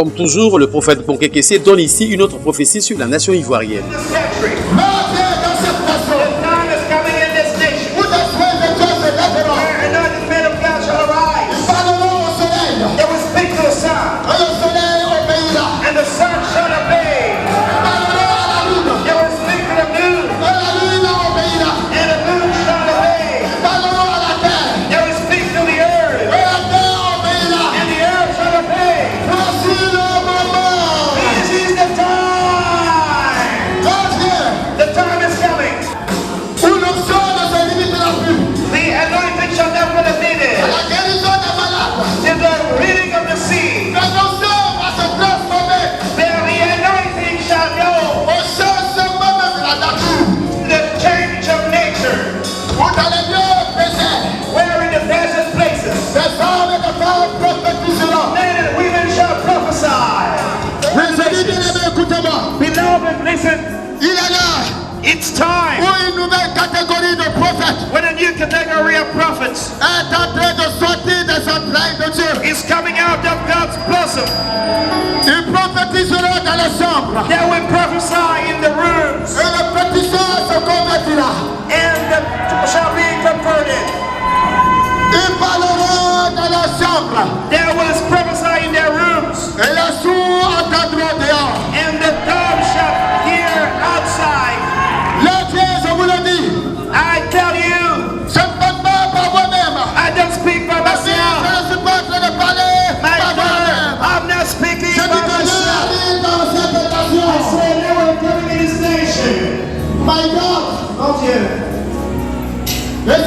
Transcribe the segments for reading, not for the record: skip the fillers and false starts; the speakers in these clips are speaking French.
Comme toujours, le prophète Bonkekesse donne ici une autre prophétie sur la nation ivoirienne. Listen, it's time when a new category of prophets is coming out of God's bosom. They will prophesy in the rooms and shall be converted. They will prophesy in their rooms and the dumb shall hear outside. I tell you, I don't speak by myself. My God, I'm not speaking by myself. I said they were coming in this nation. My God, Oh Dieu. And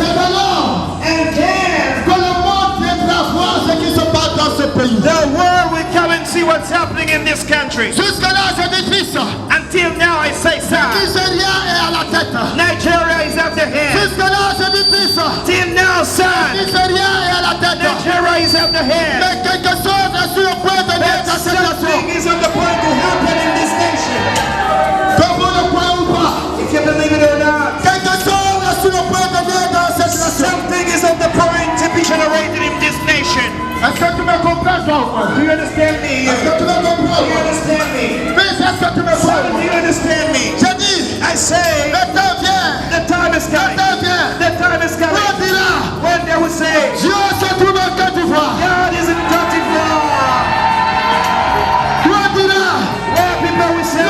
then the world will come and see what's happening in this country. Until now I say so. Nigeria is at the head. Till now, son, Nigeria is at the head. But something is on the point to happen in this nation. If you believe it or not, something is on the point to be generated in this nation. Do you understand me? Do you understand me? Son, do you understand me? I say, the time is coming. The time is coming. When they will say, God is in Côte d'Ivoire. Where people will say, the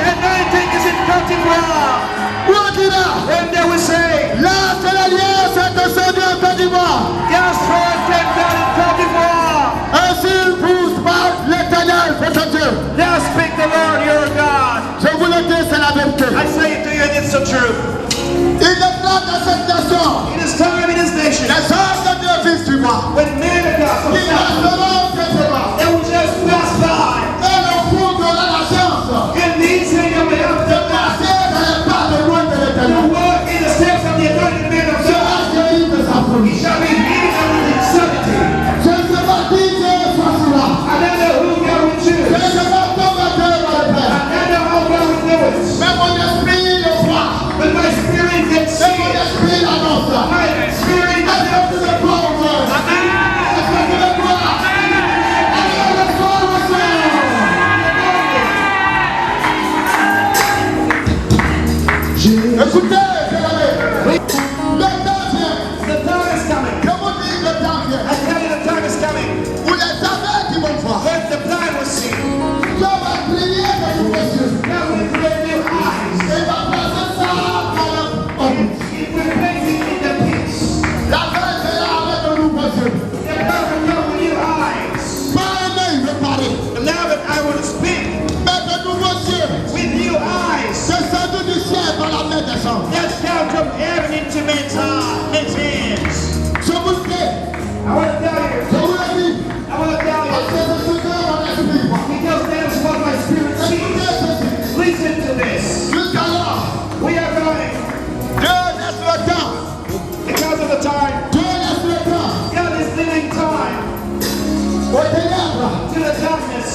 anointing is in Côte d'Ivoire. When they will say, God's word came down in Côte d'Ivoire. Thus speak the Lord your God. I say it to you and it's so true. It is time in this nation when men of God they will just pass by. And these things will have to pass. The word in the steps of the anointed man of God. He shall be healed and insanity. I don't know who God will choose. I don't know how God will do it. But my spirit gets sick. My spirit gets Écoutez, the time is coming. I tell you the time is coming. When the blind will see. God will create new eyes. It will place it in the pits. The God will come with new eyes. Beloved, I will speak with new eyes. That's down from heaven into men's hands. I want to tell you. Because that's what my spirit sees. Listen to this. We are going. Because of the time. God is living time. To the darkness.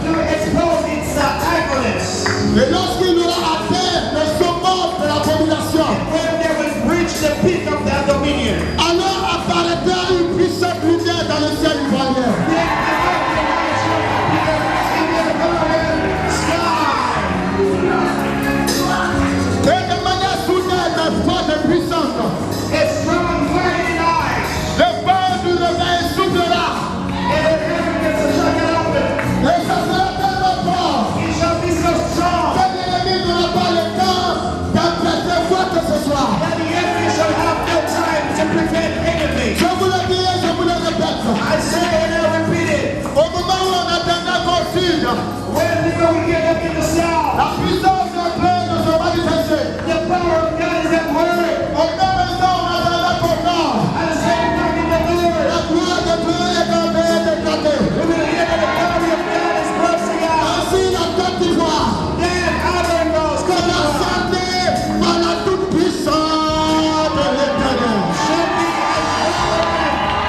To expose its ugliness. When they will reach the peak of their dominion. Alors apparaîtra une puissante lumière dans le ciel. I say and I repeat it. Au moment où on attendait qu'au sud, When we get up in the south, la puissance de Dieu ne se manifestait. the power of God is at work. Au même temps, on attendait qu'au nord, At the same time in the Lord, la gloire de Dieu est en train d'éclater. we will hear that the glory of God is bursting out. Ainsi, la Côte d'Ivoire Then Ivory Coast, que la santé par la toute puissance de l'Éternel. should be as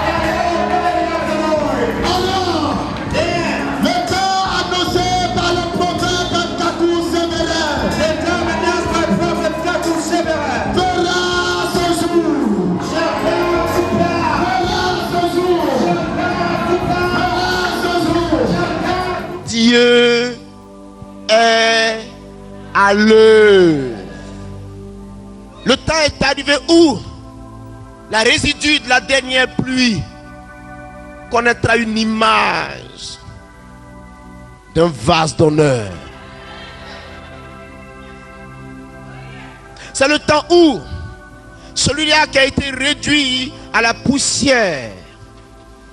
by the authority of the Lord. Alors, Then le temps annoncé par le prophète Kakou Séméraire the time announced by Prophet Kaku Sebera fera son jour. shall come to pass. Fera son jour. Fera son jour. Dieu est à l'heure. Le temps est arrivé où la résidue de la dernière pluie connaîtra une image d'un vase d'honneur. C'est le temps où celui-là qui a été réduit à la poussière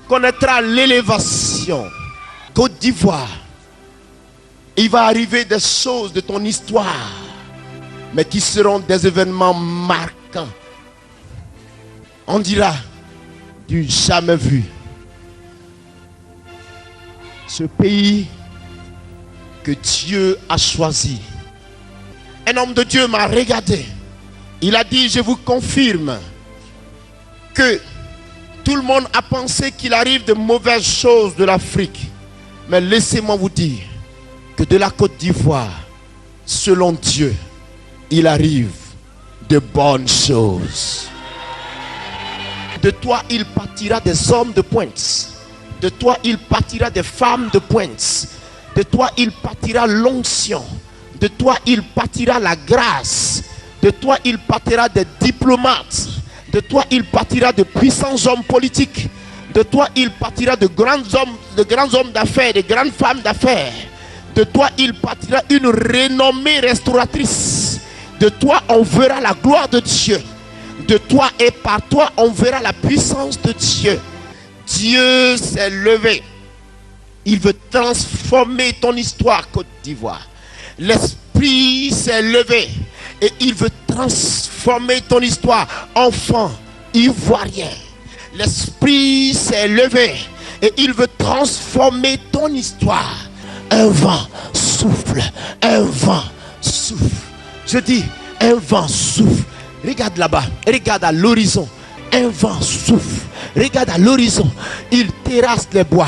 connaîtra l'élévation. Côte d'Ivoire, il va arriver des choses de ton histoire, mais qui seront des événements marquants. On dira du jamais vu. Ce pays que Dieu a choisi. Un homme de Dieu m'a regardé. Il a dit, je vous confirme que tout le monde a pensé qu'il arrive de mauvaises choses de l'Afrique. Mais laissez-moi vous dire que de la Côte d'Ivoire, selon Dieu, il arrive de bonnes choses. De toi, il partira des hommes de pointe. De toi, il partira des femmes de pointe. De toi, il partira l'onction. De toi, il partira la grâce. De toi, il partira des diplomates. De toi, il partira de puissants hommes politiques. De toi, il partira de grands hommes d'affaires, de grandes femmes d'affaires. De toi, il partira une renommée restauratrice. De toi, on verra la gloire de Dieu. De toi et par toi, on verra la puissance de Dieu. Dieu s'est levé. Il veut transformer ton histoire, Côte d'Ivoire. L'Esprit s'est levé et il veut transformer ton histoire, enfant ivoirien. L'Esprit s'est levé et il veut transformer ton histoire. Un vent souffle, un vent souffle. Je dis, un vent souffle. Regarde là-bas, regarde à l'horizon. Un vent souffle. Regarde à l'horizon. Il terrasse les bois.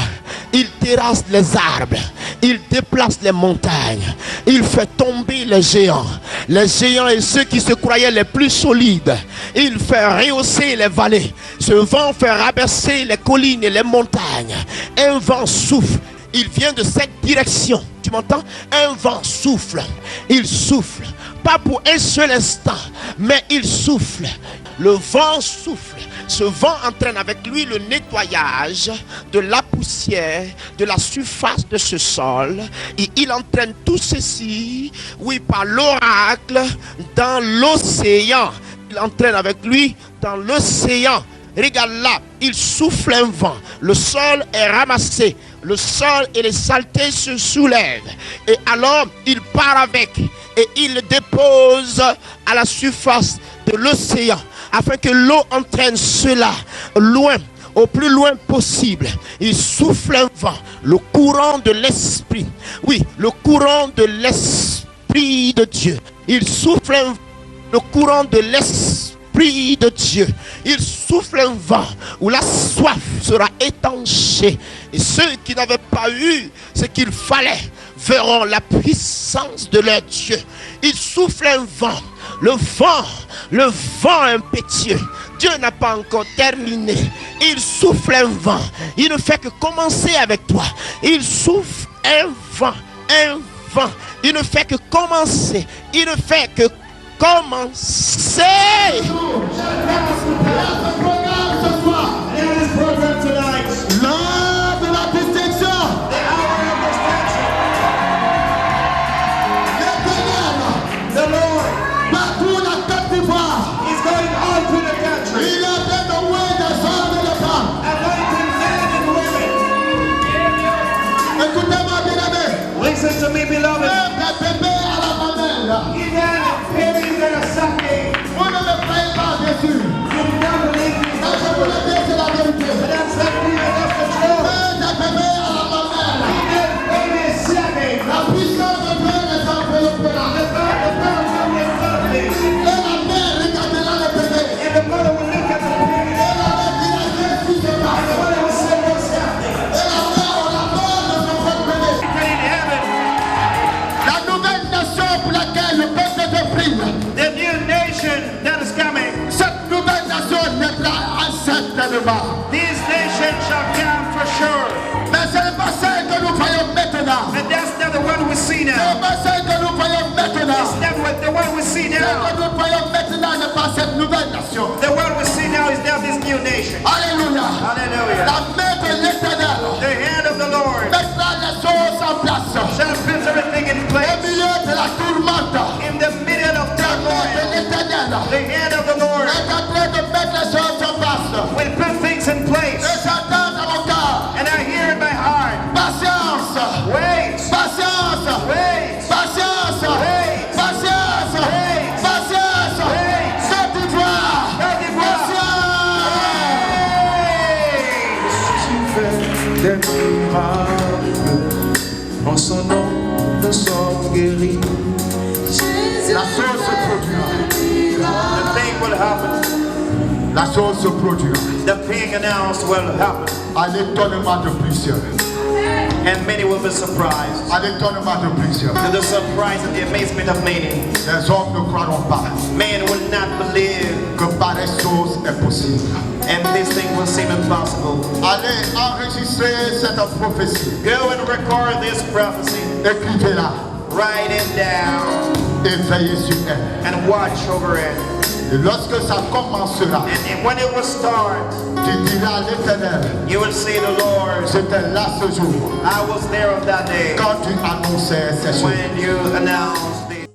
Il terrasse les arbres. Il déplace les montagnes. Il fait tomber les géants. Les géants et ceux qui se croyaient les plus solides. Il fait rehausser les vallées. Ce vent fait rabaisser les collines et les montagnes. Un vent souffle. Il vient de cette direction. Tu m'entends? Un vent souffle. Il souffle. Pas pour un seul instant, mais il souffle. Le vent souffle. Ce vent entraîne avec lui le nettoyage de la poussière, de la surface de ce sol. Et il entraîne tout ceci, oui, par l'oracle, dans l'océan. Il entraîne avec lui dans l'océan. Regarde là, il souffle un vent. Le sol est ramassé. Le sol et les saletés se soulèvent. Et alors, il part avec. Et il le dépose à la surface de l'océan. Afin que l'eau entraîne cela loin, au plus loin possible. Il souffle un vent. Le courant de l'esprit. Oui, le courant de l'esprit de Dieu. Il souffle un vent. Le courant de l'esprit de Dieu. Il souffle un vent où la soif sera étanchée. Et ceux qui n'avaient pas eu ce qu'il fallait verront la puissance de leur Dieu. Il souffle un vent. Le vent impétueux. Dieu n'a pas encore terminé. Il souffle un vent. Il ne fait que commencer avec toi. Il souffle un vent. Un vent. Il ne fait que commencer. Il ne fait que commencer. L'heure de la distinction. The Lord Partout la Côte d'Ivoire. is going all through the country, Il est en train de louer des hommes et des femmes. anointing men It's not what the world we see Ce now. que nous voyons maintenant n'est pas cette nouvelle nation. The world we see now is now this new nation. Alléluia. Hallelujah. La main de l'Éternel The hand of the Lord mettra les choses en place. shall put everything in Au place. milieu de la tourmente, In the middle of la main de turmoil, l'Éternel the hand of the Lord est en train de mettre les choses en place. will put things in Et place. j'entends dans mon cœur, And I hear in my heart, patience, wait, patience, wait, patience, Wait. patience, Wait. patience, Wait. Côte d'Ivoire, Côte d'Ivoire. patience. wait. Des miracles, en son nom nous sommes guéris. La chose se produira. The thing will happen. La chose se produira. The thing announced will happen. À l'étonnement de plusieurs. And many will be surprised. À l'étonnement de plusieurs. To the surprise and the amazement of many. Les hommes ne croiront pas Men will not believe, que pareille chose est possible. and this thing will seem impossible. Allez enregistrer cette prophétie. Go and record this prophecy. Écrivez-la Write it down et veillez sur elle. and watch over it. Et lorsque ça commencera, And when it will start, tu diras à l'Éternel, you will say the Lord, j'étais là ce jour I was there on that day quand tu annonçais ces choses. when you announced